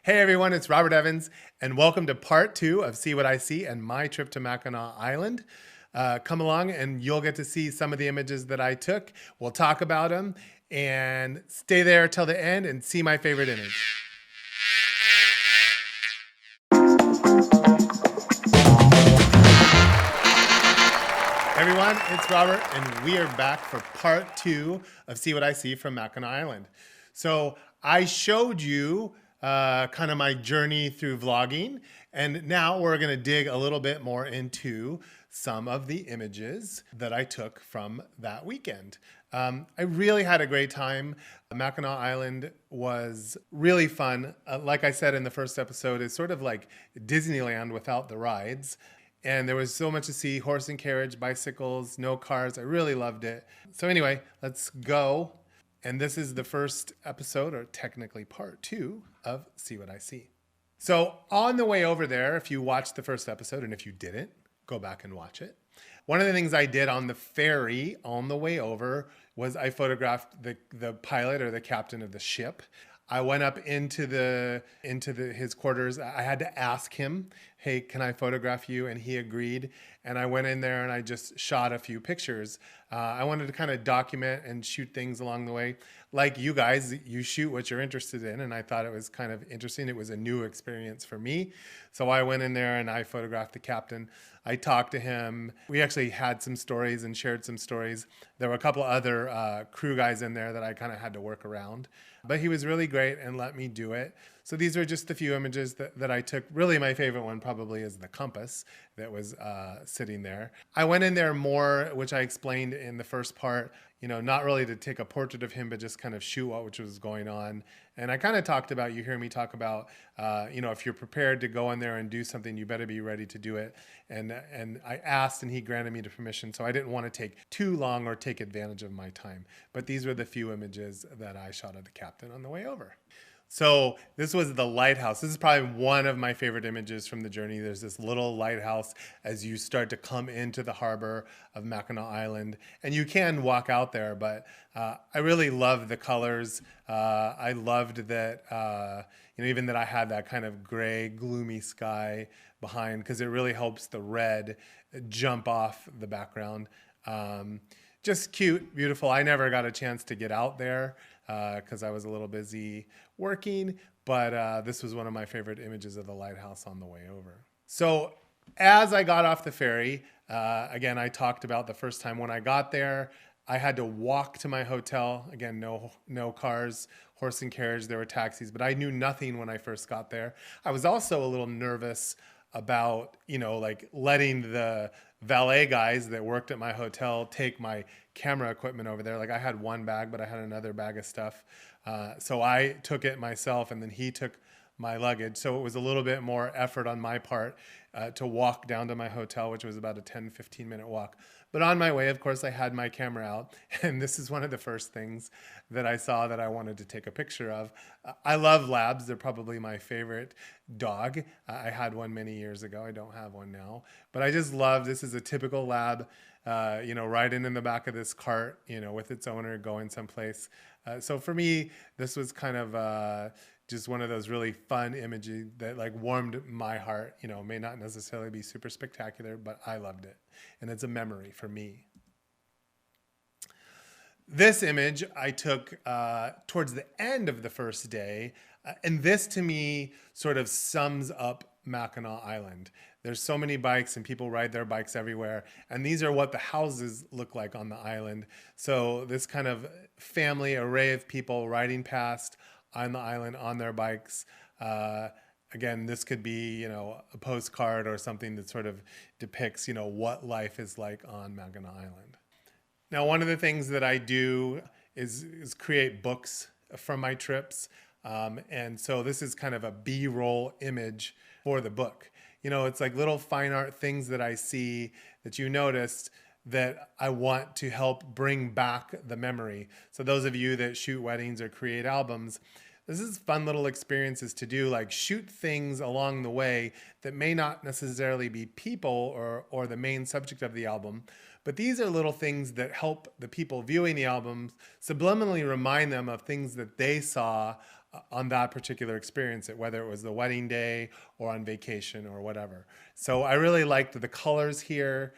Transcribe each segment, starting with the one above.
Hey everyone, it's Robert Evans, and welcome to part two of See What I See and my trip to Mackinac Island. Come along and you'll get to see some of the images that I took. We'll talk about them and stay there till the end and see my favorite image. Everyone, it's Robert, and we are back for part two of See What I See from Mackinac Island. So I showed you kind of my journey through vlogging, and now we're going to dig a little bit more into some of the images that I took from that weekend. I really had a great time. Mackinac Island was really fun. Like I said in the first episode, it's sort of like Disneyland without the rides. And there was so much to see: horse and carriage, bicycles, no cars. I really loved it. So anyway, let's go. And this is the first episode, or technically part two, of See What I See. So on the way over there, if you watched the first episode, and if you didn't, go back and watch it. One of the things I did on the ferry on the way over was I photographed the pilot, or the captain of the ship. I went up into his quarters. I had to ask him, "Hey, can I photograph you?" And he agreed. And I went in there and I just shot a few pictures. I wanted to kind of document and shoot things along the way. Like you guys, you shoot what you're interested in, and I thought it was kind of interesting. It was a new experience for me. So I went in there and I photographed the captain. I talked to him. We actually had some stories and shared some stories. There were a couple other crew guys in there that I kind of had to work around. But he was really great and let me do it. So these are just a few images that I took. Really, my favorite one probably is the compass that was sitting there. I went in there more, which I explained in the first part, not really to take a portrait of him, but just kind of shoot what which was going on. And I kind of talked about, you hear me talk about, if you're prepared to go in there and do something, you better be ready to do it. And I asked, and he granted me the permission. So I didn't want to take too long or take advantage of my time. But these were the few images that I shot of the captain on the way over. So this was the lighthouse. This is probably one of my favorite images from the journey. There's this little lighthouse as you start to come into the harbor of Mackinac Island. And you can walk out there, but I really love the colors. I loved that, even that I had that kind of gray, gloomy sky behind, because it really helps the red jump off the background. Just cute, beautiful. I never got a chance to get out there because I was a little busy working, but this was one of my favorite images of the lighthouse on the way over. So as I got off the ferry, again, I talked about the first time when I got there, I had to walk to my hotel. Again, no cars, horse and carriage, there were taxis, but I knew nothing when I first got there. I was also a little nervous about, letting the valet guys that worked at my hotel take my camera equipment over there. Like, I had one bag, but I had another bag of stuff. So I took it myself, and then he took my luggage. So it was a little bit more effort on my part to walk down to my hotel, which was about a 10-15 minute walk. But on my way, of course, I had my camera out, and this is one of the first things that I saw that I wanted to take a picture of. I love labs. They're probably my favorite dog. I had one many years ago. I don't have one now. But I just love, this is a typical lab, riding in the back of this cart, with its owner going someplace. So for me, this was kind of just one of those really fun images that warmed my heart. May not necessarily be super spectacular, but I loved it. And it's a memory for me. This image I took towards the end of the first day. And this to me sort of sums up Mackinac Island. There's so many bikes and people ride their bikes everywhere. And these are what the houses look like on the island. So this kind of family array of people riding past on the island on their bikes. Again, this could be, a postcard or something that sort of depicts, what life is like on Mackinac Island. Now, one of the things that I do is create books from my trips. And so this is kind of a B-roll image for the book. It's like little fine art things that I see that you noticed that I want to help bring back the memory. So those of you that shoot weddings or create albums, this is fun little experiences to do, like shoot things along the way that may not necessarily be people or the main subject of the album. But these are little things that help the people viewing the albums subliminally remind them of things that they saw on that particular experience, whether it was the wedding day or on vacation or whatever. So I really liked the colors here,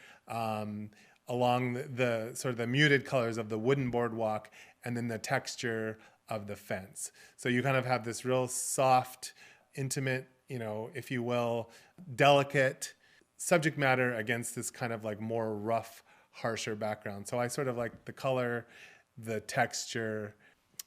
along the sort of the muted colors of the wooden boardwalk, and then the texture of the fence. So you kind of have this real soft, intimate, if you will, delicate subject matter against this kind of like more rough, harsher background. So I sort of like the color, the texture.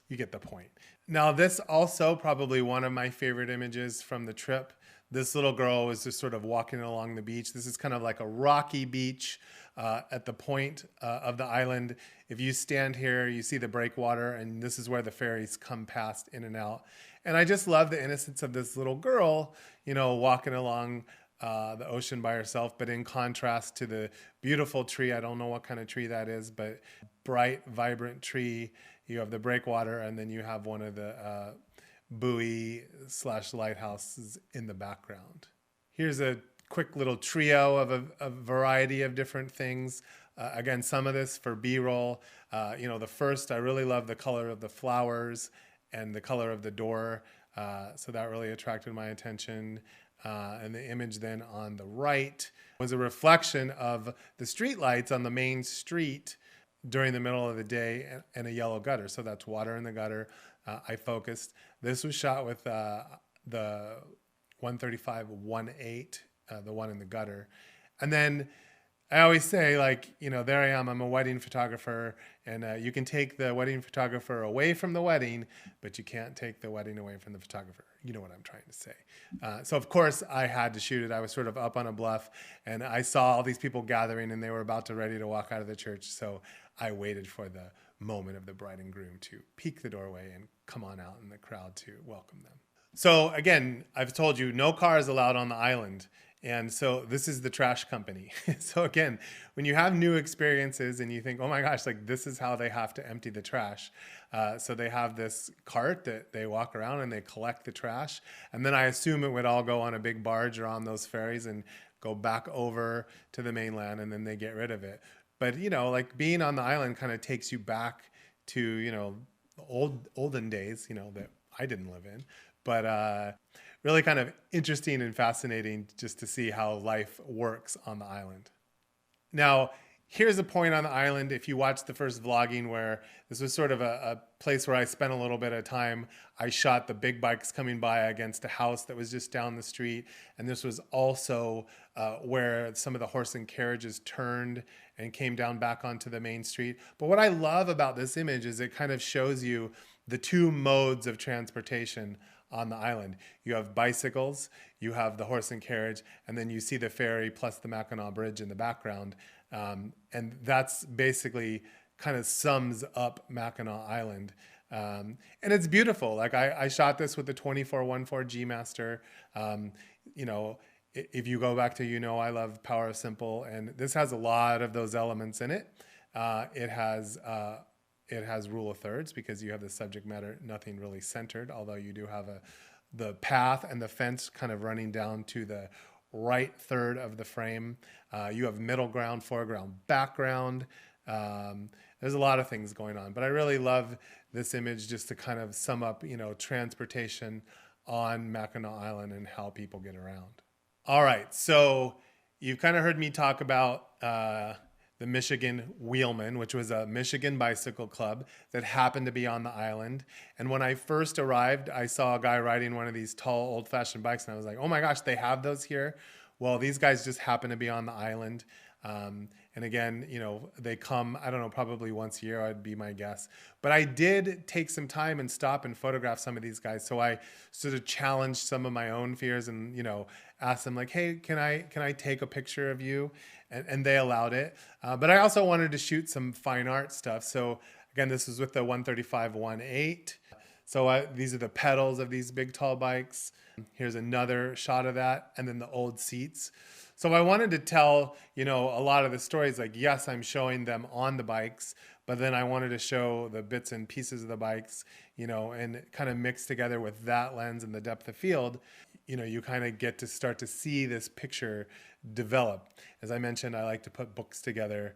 You get the point. Now, this also probably one of my favorite images from the trip. This little girl was just sort of walking along the beach. This is kind of like a rocky beach at the point of the island. If you stand here, you see the breakwater, and this is where the ferries come past in and out. And I just love the innocence of this little girl, walking along the ocean by herself, but in contrast to the beautiful tree. I don't know what kind of tree that is, but bright, vibrant tree. You have the breakwater, and then you have one of the buoy/lighthouses in the background. Here's a quick little trio of a variety of different things. Again, some of this for B-roll. The first, I really love the color of the flowers and the color of the door. So that really attracted my attention. And the image then on the right was a reflection of the street lights on the main street during the middle of the day, and a yellow gutter. So that's water in the gutter. I focused. This was shot with the 135-1.8, the one in the gutter. And then I always say, there I am, I'm a wedding photographer, and you can take the wedding photographer away from the wedding, but you can't take the wedding away from the photographer. You know what I'm trying to say. So of course I had to shoot it. I was sort of up on a bluff, and I saw all these people gathering, and they were about to ready to walk out of the church. So I waited for the moment of the bride and groom to peek the doorway and come on out in the crowd to welcome them. So again, I've told you no cars allowed on the island. And so this is the trash company. So again, when you have new experiences and you think, oh my gosh, this is how they have to empty the trash. So they have this cart that they walk around and they collect the trash. And then I assume it would all go on a big barge or on those ferries and go back over to the mainland, and then they get rid of it. But, being on the island kind of takes you back to, the olden days, that I didn't live in. But really kind of interesting and fascinating just to see how life works on the island. Now, here's a point on the island. If you watched the first vlogging, where this was sort of a place where I spent a little bit of time, I shot the big bikes coming by against a house that was just down the street. And this was also where some of the horse and carriages turned and came down back onto the main street. But what I love about this image is it kind of shows you the two modes of transportation on the island. You have bicycles, you have the horse and carriage, and then you see the ferry plus the Mackinac Bridge in the background. And that's basically kind of sums up Mackinac Island. And it's beautiful. I shot this with the 24-1.4 G Master. If you go back to, I love Power of Simple, and this has a lot of those elements in it. It has rule of thirds because you have the subject matter, nothing really centered, although you do have the path and the fence kind of running down to the right third of the frame. You have middle ground, foreground, background. There's a lot of things going on, but I really love this image just to kind of sum up, transportation on Mackinac Island and how people get around. All right, so you've kind of heard me talk about the Michigan Wheelman, which was a Michigan bicycle club that happened to be on the island. And when I first arrived, I saw a guy riding one of these tall, old-fashioned bikes, and I was like, oh my gosh, they have those here? Well, these guys just happen to be on the island. And again, they come, I don't know, probably once a year, would be my guess. But I did take some time and stop and photograph some of these guys. So I sort of challenged some of my own fears and, asked them hey, can I take a picture of you? And they allowed it. But I also wanted to shoot some fine art stuff. So again, this was with the 135-1.8. So these are the pedals of these big tall bikes. Here's another shot of that. And then the old seats. So I wanted to tell, a lot of the stories, yes, I'm showing them on the bikes, but then I wanted to show the bits and pieces of the bikes, and kind of mix together with that lens and the depth of field. You kind of get to start to see this picture develop. As I mentioned, I like to put books together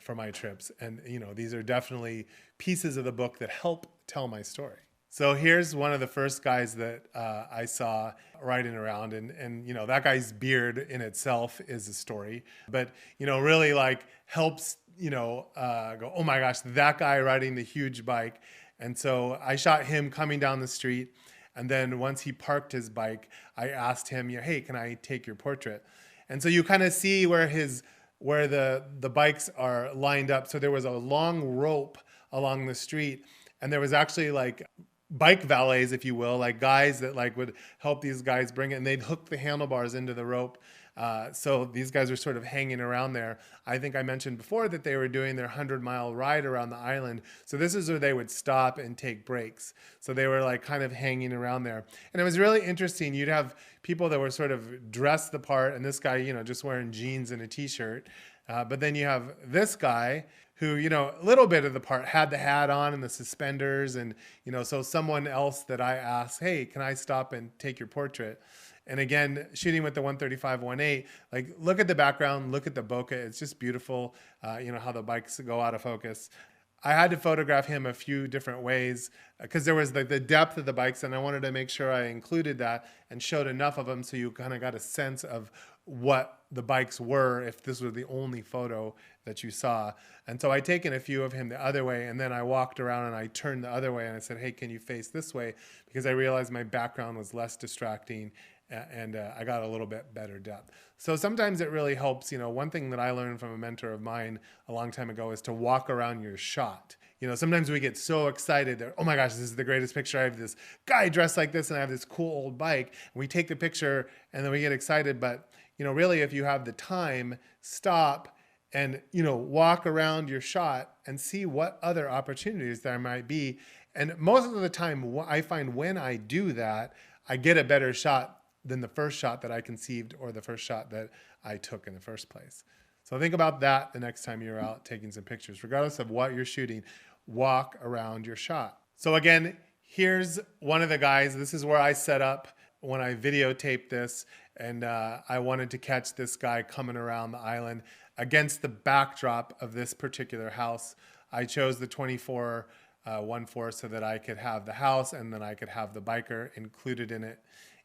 for my trips. And, these are definitely pieces of the book that help tell my story. So here's one of the first guys that I saw riding around, and that guy's beard in itself is a story, but really like helps go, oh my gosh, that guy riding the huge bike. And so I shot him coming down the street, and then once he parked his bike, I asked him, hey, can I take your portrait? And so you kind of see where the bikes are lined up. So there was a long rope along the street, and there was actually like bike valets, if you will, like guys that like would help these guys bring it, and they'd hook the handlebars into the rope. So these guys are sort of hanging around there. I think I mentioned before that they were doing their 100-mile ride around the island. So this is where they would stop and take breaks. So they were like kind of hanging around there. And it was really interesting. You'd have people that were sort of dressed the part, and this guy, just wearing jeans and a t-shirt. But then you have this guy who, a little bit of the part, had the hat on and the suspenders. And, so someone else that I asked, hey, can I stop and take your portrait? And again, shooting with the 135-1.8, like look at the background, look at the bokeh. It's just beautiful, how the bikes go out of focus. I had to photograph him a few different ways because there was the depth of the bikes, and I wanted to make sure I included that and showed enough of them so you kind of got a sense of what the bikes were if this was the only photo that you saw. And so I'd taken a few of him the other way, and then I walked around and I turned the other way and I said, hey, can you face this way? Because I realized my background was less distracting, and I got a little bit better depth. So sometimes it really helps. One thing that I learned from a mentor of mine a long time ago is to walk around your shot. Sometimes we get so excited that, oh my gosh, this is the greatest picture. I have this guy dressed like this and I have this cool old bike. And we take the picture and then we get excited. But, really, if you have the time, stop and, walk around your shot and see what other opportunities there might be. And most of the time, I find when I do that, I get a better shot than the first shot that I conceived or the first shot that I took in the first place. So think about that the next time you're out taking some pictures. Regardless of what you're shooting, walk around your shot. So again, here's one of the guys. This is where I set up when I videotaped this, and I wanted to catch this guy coming around the island against the backdrop of this particular house. I chose the 24 1/4 so that I could have the house and then I could have the biker included in it.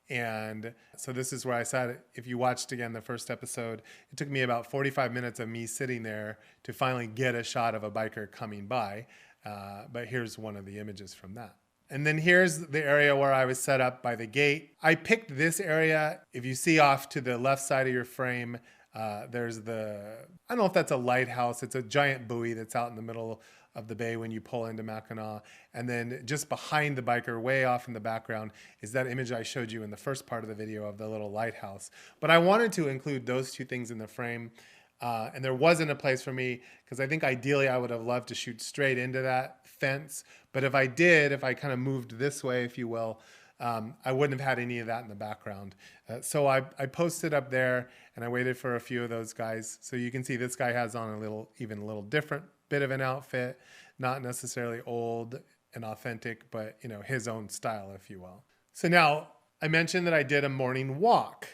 And so this is where I sat. If you watched again the first episode, it took me about 45 minutes of me sitting there to finally get a shot of a biker coming by. But here's one of the images from that. And then here's the area where I was set up by the gate. I picked this area. If you see off to the left side of your frame, there's I don't know if that's a lighthouse. It's a giant buoy that's out in the middle of the bay when you pull into Mackinac. And then just behind the biker, way off in the background, is that image I showed you in the first part of the video of the little lighthouse. But I wanted to include those two things in the frame. And there wasn't a place for me because I think ideally I would have loved to shoot straight into that fence. But if I kind of moved this way, if you will, I wouldn't have had any of that in the background. So I posted up there and I waited for a few of those guys. So you can see this guy has on even a little different bit of an outfit, not necessarily old and authentic, but his own style, if you will. So now I mentioned that I did a morning walk.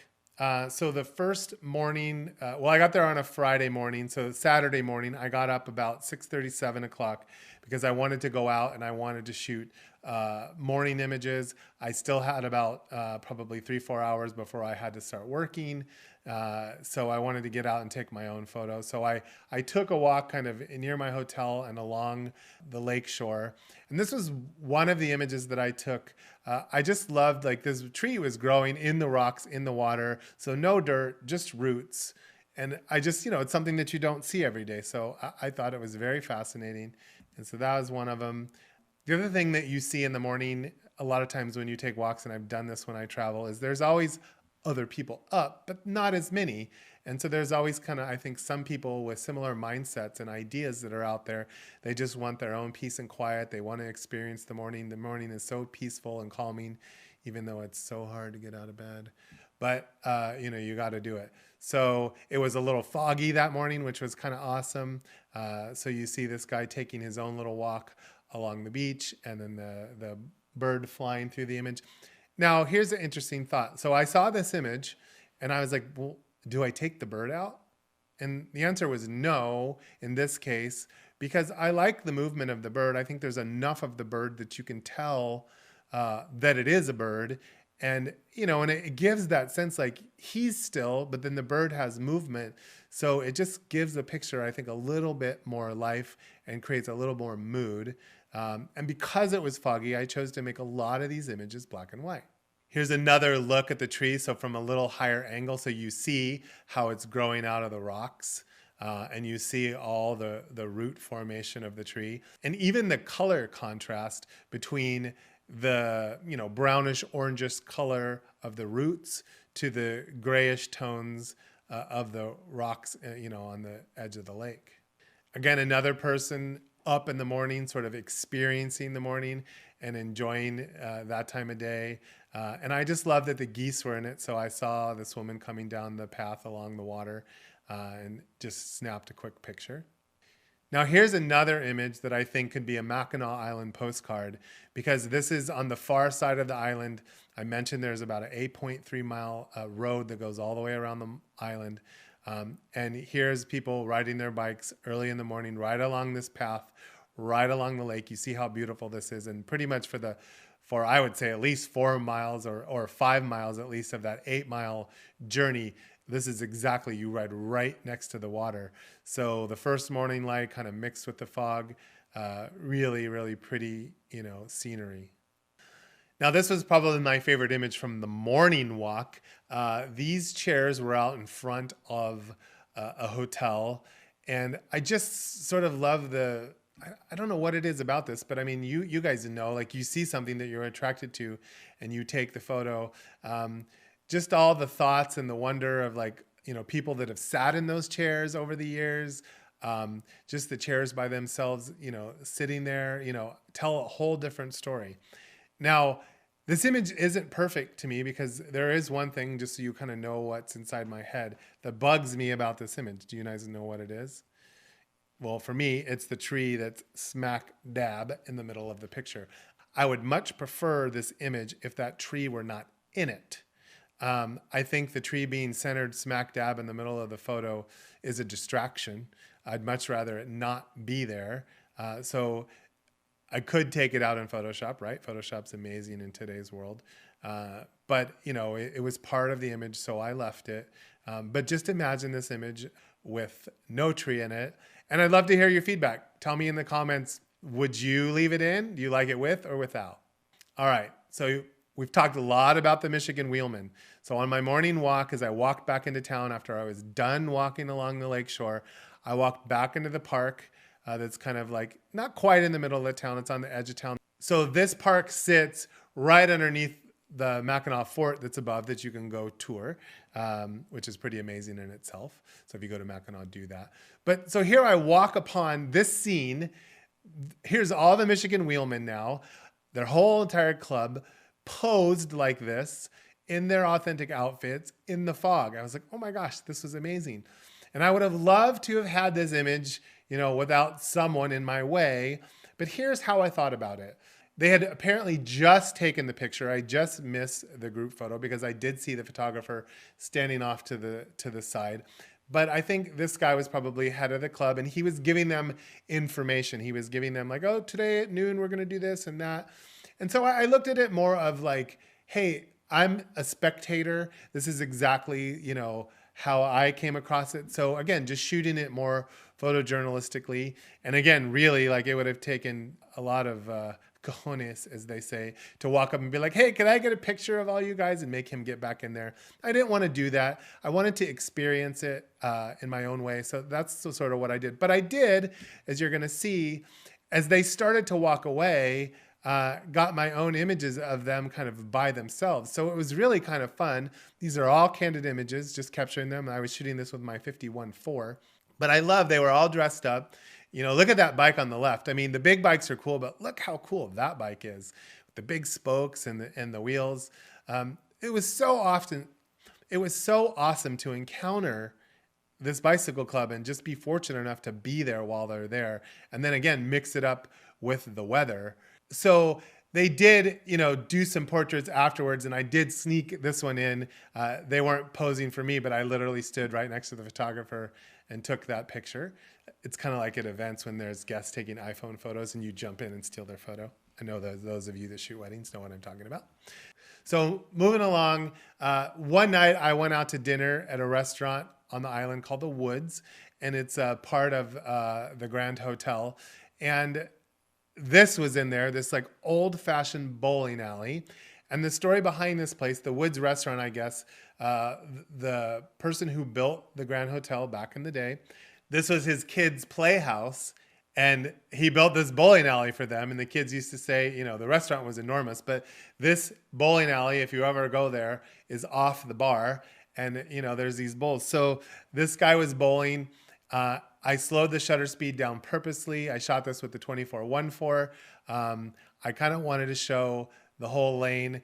So the first morning, I got there on a Friday morning. So Saturday morning, I got up about 6:30, 7 o'clock because I wanted to go out and I wanted to shoot morning images. I still had about probably 3-4 hours before I had to start working. So I wanted to get out and take my own photos. So I took a walk kind of near my hotel and along the lake shore. And this was one of the images that I took. I just loved, like, this tree was growing in the rocks, in the water. So no dirt, just roots. And I just, it's something that you don't see every day. So I thought it was very fascinating. And so that was one of them. The other thing that you see in the morning, a lot of times when you take walks, and I've done this when I travel, is there's always other people up, but not as many. And so there's always kind of, I think, some people with similar mindsets and ideas that are out there. They just want their own peace and quiet. They want to experience the morning. The morning is so peaceful and calming, even though it's so hard to get out of bed. But, you got to do it. So it was a little foggy that morning, which was kind of awesome. So you see this guy taking his own little walk along the beach, and then the bird flying through the image. Now, here's an interesting thought. So I saw this image, and I was like, well, do I take the bird out? And the answer was no in this case, because I like the movement of the bird. I think there's enough of the bird that you can tell that it is a bird. And, and it gives that sense like he's still, but then the bird has movement. So it just gives the picture, I think, a little bit more life and creates a little more mood. And because it was foggy, I chose to make a lot of these images black and white. Here's another look at the tree. So from a little higher angle, so you see how it's growing out of the rocks. And you see all the root formation of the tree. And even the color contrast between the brownish orangish color of the roots to the grayish tones of the rocks on the edge of the lake. Again, another person up in the morning, sort of experiencing the morning and enjoying that time of day. And I just love that the geese were in it. So I saw this woman coming down the path along the water and just snapped a quick picture. Now here's another image that I think could be a Mackinac Island postcard, because this is on the far side of the island. I mentioned there's about an 8.3 mile road that goes all the way around the island. And here's people riding their bikes early in the morning, right along this path, right along the lake. You see how beautiful this is. And pretty much for I would say at least 4 miles or 5 miles at least of that 8-mile journey, this is exactly, you ride right next to the water. So the first morning light kind of mixed with the fog, really, really pretty, scenery. Now this was probably my favorite image from the morning walk. These chairs were out in front of a hotel, and I just sort of love I don't know what it is about this, but I mean, you guys know, like you see something that you're attracted to and you take the photo. Just all the thoughts and the wonder of people that have sat in those chairs over the years, just the chairs by themselves, sitting there, tell a whole different story. Now, this image isn't perfect to me because there is one thing, just so you kind of know what's inside my head, that bugs me about this image. Do you guys know what it is? Well, for me, it's the tree that's smack dab in the middle of the picture. I would much prefer this image if that tree were not in it. I think the tree being centered smack dab in the middle of the photo is a distraction. I'd much rather it not be there. So I could take it out in Photoshop, right? Photoshop's amazing in today's world. But, it was part of the image, so I left it. But just imagine this image with no tree in it. And I'd love to hear your feedback. Tell me in the comments, would you leave it in? Do you like it with or without? All right, so we've talked a lot about the Michigan wheelman. So on my morning walk, as I walked back into town after I was done walking along the lakeshore, I walked back into the park that's kind of like not quite in the middle of the town. It's on the edge of town. So this park sits right underneath the Mackinac Fort that's above that you can go tour, which is pretty amazing in itself. So if you go to Mackinac, do that. But so here I walk upon this scene. Here's all the Michigan wheelmen now, their whole entire club posed like this in their authentic outfits in the fog. I was like, oh my gosh, this was amazing. And I would have loved to have had this image, without someone in my way. But here's how I thought about it. They had apparently just taken the picture. I just missed the group photo because I did see the photographer standing off to the side. But I think this guy was probably head of the club and he was giving them information. He was giving them like, oh, today at noon, we're going to do this and that. And so I looked at it more of like, hey, I'm a spectator. This is exactly, how I came across it. So again, just shooting it more photojournalistically. And again, really like it would have taken a lot of cojones, as they say, to walk up and be like, hey, can I get a picture of all you guys and make him get back in there? I didn't want to do that. I wanted to experience it in my own way. So that's sort of what I did. But I did, as you're going to see, as they started to walk away, got my own images of them kind of by themselves. So it was really kind of fun. These are all candid images, just capturing them. I was shooting this with my 51.4. But I love, they were all dressed up. Look at that bike on the left. I mean, the big bikes are cool, but look how cool that bike is. The big spokes and the wheels. It was so awesome to encounter this bicycle club and just be fortunate enough to be there while they're there. And then again, mix it up with the weather. So they did, do some portraits afterwards, and I did sneak this one in. They weren't posing for me, but I literally stood right next to the photographer and took that picture. It's kind of like at events when there's guests taking iPhone photos and you jump in and steal their photo. I know those of you that shoot weddings know what I'm talking about. So moving along, one night I went out to dinner at a restaurant on the island called The Woods, and it's a part of the Grand Hotel. And this was in there, this like old-fashioned bowling alley. And the story behind this place, the Woods restaurant, I guess, the person who built the Grand Hotel back in the day, this was his kids' playhouse. And he built this bowling alley for them. And the kids used to say, you know, the restaurant was enormous, but this bowling alley, if you ever go there, is off the bar. And, you know, there's these bowls. So this guy was bowling. I slowed the shutter speed down purposely. I shot this with the 24-1.4. I kind of wanted to show the whole lane.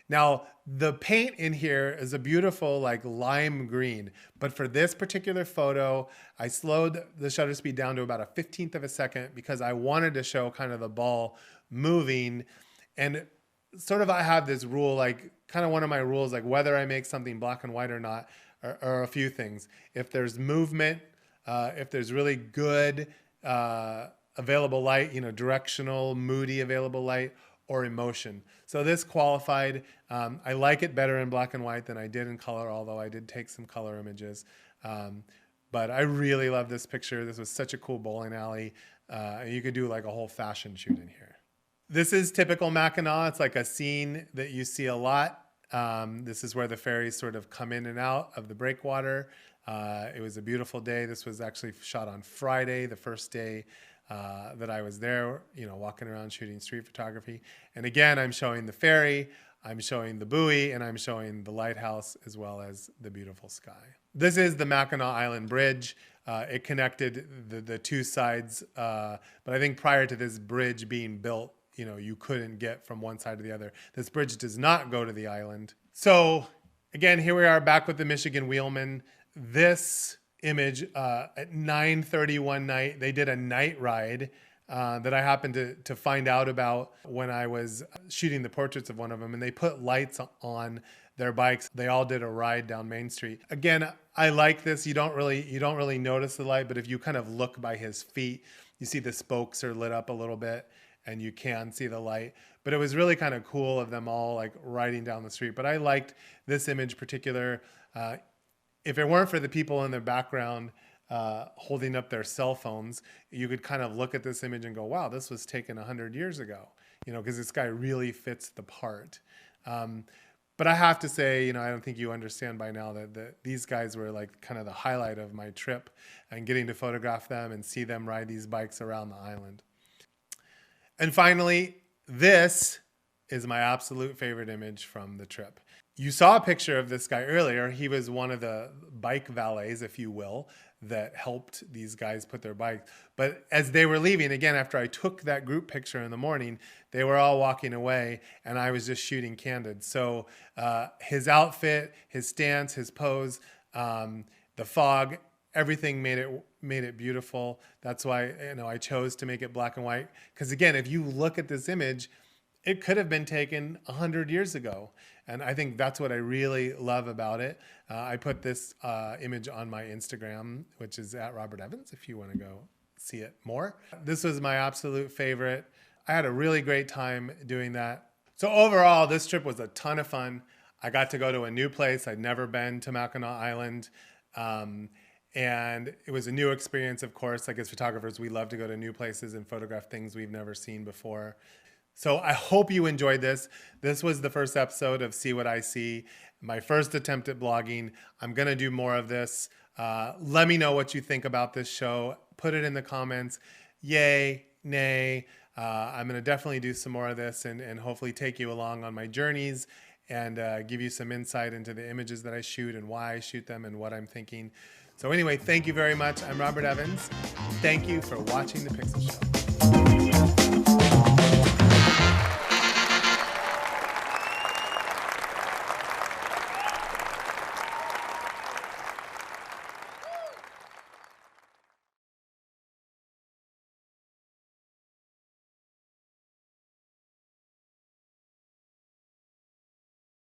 Now, the paint in here is a beautiful like lime green, but for this particular photo, I slowed the shutter speed down to about a 15th of a second because I wanted to show kind of the ball moving. And sort of I have this rule, like kind of one of my rules, like whether I make something black and white or not, are a few things. If there's movement, if there's really good available light, you know, directional, moody available light, or emotion. So this qualified. I like it better in black and white than I did in color, although I did take some color images. But I really love this picture. This was such a cool bowling alley. You could do like a whole fashion shoot in here. This is typical Mackinac. It's like a scene that you see a lot. This is where the ferries sort of come in and out of the breakwater. It was a beautiful day. This was actually shot on Friday, the first day that I was there, you know, walking around shooting street photography. And again, I'm showing the ferry, I'm showing the buoy, and I'm showing the lighthouse as well as the beautiful sky. This is the Mackinac Island Bridge. It connected the two sides, but I think prior to this bridge being built, you know, you couldn't get from one side to the other. This bridge does not go to the island. So again, here we are back with the Michigan Wheelman. This image at 9:30 one night, they did a night ride that I happened to find out about when I was shooting the portraits of one of them, and they put lights on their bikes. They all did a ride down Main Street. Again, I like this. You don't really notice the light, but if you kind of look by his feet, you see the spokes are lit up a little bit and you can see the light. But it was really kind of cool of them all like riding down the street. But I liked this image particular. If it weren't for the people in the background holding up their cell phones, you could kind of look at this image and go, wow, this was taken 100 years ago, you know, because this guy really fits the part. But I have to say, you know, I don't think you understand by now that these guys were like kind of the highlight of my trip and getting to photograph them and see them ride these bikes around the island. And finally, this is my absolute favorite image from the trip. You saw a picture of this guy earlier. He was one of the bike valets, if you will, that helped these guys put their bikes. But as they were leaving, again, after I took that group picture in the morning, they were all walking away and I was just shooting candid. So his outfit, his stance, his pose, the fog, everything made it beautiful. That's why, you know, I chose to make it black and white. Because again, if you look at this image, it could have been taken 100 years ago. And I think that's what I really love about it. I put this image on my Instagram, which is @RobertEvans, if you want to go see it more. This was my absolute favorite. I had a really great time doing that. So overall, this trip was a ton of fun. I got to go to a new place. I'd never been to Mackinac Island. And it was a new experience, of course. Like as photographers, we love to go to new places and photograph things we've never seen before. So I hope you enjoyed this. This was the first episode of See What I See, my first attempt at blogging. I'm going to do more of this. Let me know what you think about this show. Put it in the comments. Yay, nay. I'm going to definitely do some more of this and hopefully take you along on my journeys and give you some insight into the images that I shoot and why I shoot them and what I'm thinking. So anyway, thank you very much. I'm Robert Evans. Thank you for watching The Pixel Show.